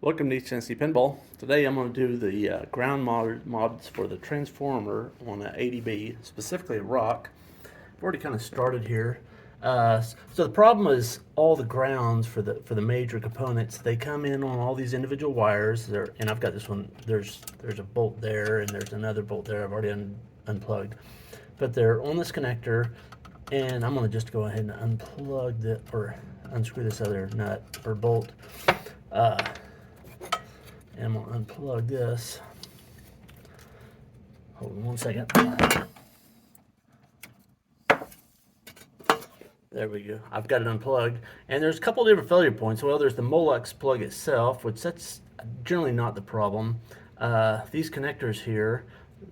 Welcome to East Tennessee Pinball. Today I'm going to do the ground mods for the transformer on an 80B, specifically a rock. I've already kind of started here. So the problem is all the grounds for the major components, they come in on all these individual wires. And I've got this one. There's a bolt there, and there's another bolt there. I've already unplugged, but they're on this connector. And I'm going to just go ahead and unplug or unscrew this other nut or bolt. And I'm going to unplug this. Hold on one second. There we go. I've got it unplugged. And there's a couple different failure points. Well, there's the Molex plug itself, which that's generally not the problem. These connectors here,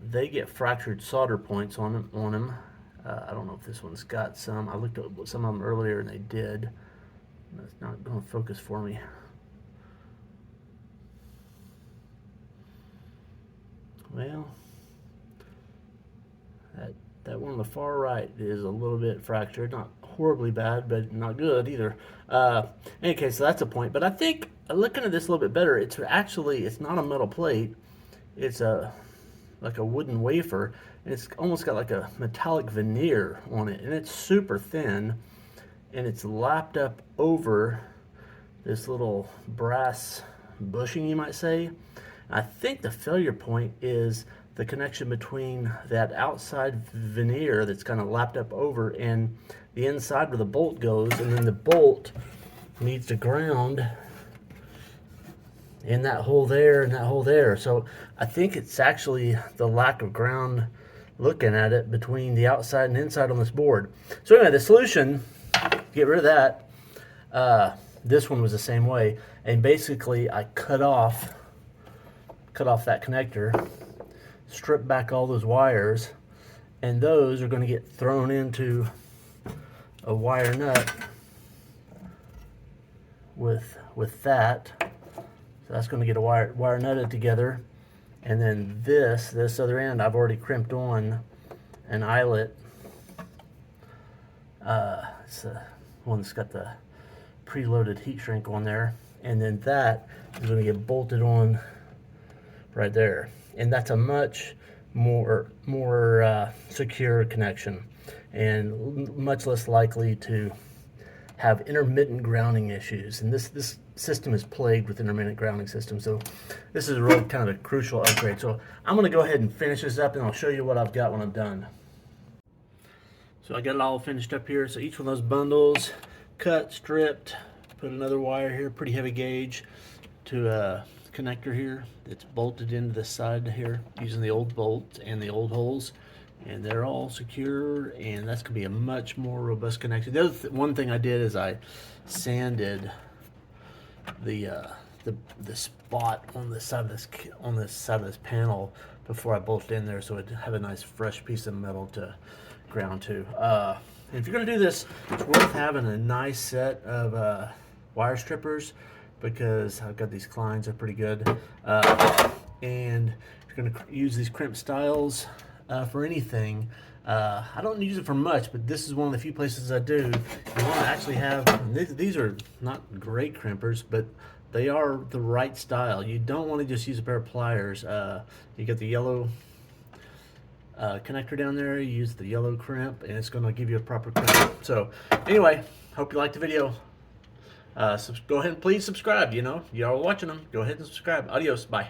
they get fractured solder points on them. I don't know if this one's got some. I looked at some of them earlier and they did. It's not going to focus for me. Well, that one on the far right is a little bit fractured. Not horribly bad, but not good either. In any case, so that's a point. But I think looking at this a little bit better, it's not a metal plate. It's like a wooden wafer, and it's almost got like a metallic veneer on it, and it's super thin, and it's lapped up over this little brass bushing, you might say. I think the failure point is the connection between that outside veneer that's kind of lapped up over and the inside where the bolt goes, and then the bolt needs to ground in that hole there and that hole there. So I think it's actually the lack of ground, looking at it, between the outside and inside on this board. So anyway, the solution, get rid of that. This one was the same way, and basically I cut off that connector, strip back all those wires, and those are going to get thrown into a wire nut with that. So that's going to get a wire nutted together, and then this other end I've already crimped on an eyelet. It's the one that's got the preloaded heat shrink on there, and then that is going to get bolted on right there, and that's a much more secure connection and much less likely to have intermittent grounding issues. And this system is plagued with intermittent grounding systems, so this is a real kind of a crucial upgrade. So I'm going to go ahead and finish this up, and I'll show you what I've got when I'm done. So I got it all finished up here. So each one of those bundles, cut, stripped, put another wire here, pretty heavy gauge, to a connector here that's bolted into the side here using the old bolts and the old holes, and they're all secure, and that's gonna be a much more robust connection. The other one thing I did is I sanded the spot on the side of this panel before I bolted in there, so it'd have a nice fresh piece of metal to ground to. And if you're gonna do this, it's worth having a nice set of wire strippers, because I've got these Kleins, are pretty good. And you're going to use these crimp styles for anything. I don't use it for much, but this is one of the few places I do. You want to actually have, these are not great crimpers, but they are the right style. You don't want to just use a pair of pliers. You get the yellow connector down there, you use the yellow crimp, and it's going to give you a proper crimp. So anyway, hope you liked the video. Go ahead and please subscribe. You know, y'all watching them. Go ahead and subscribe. Adios. Bye.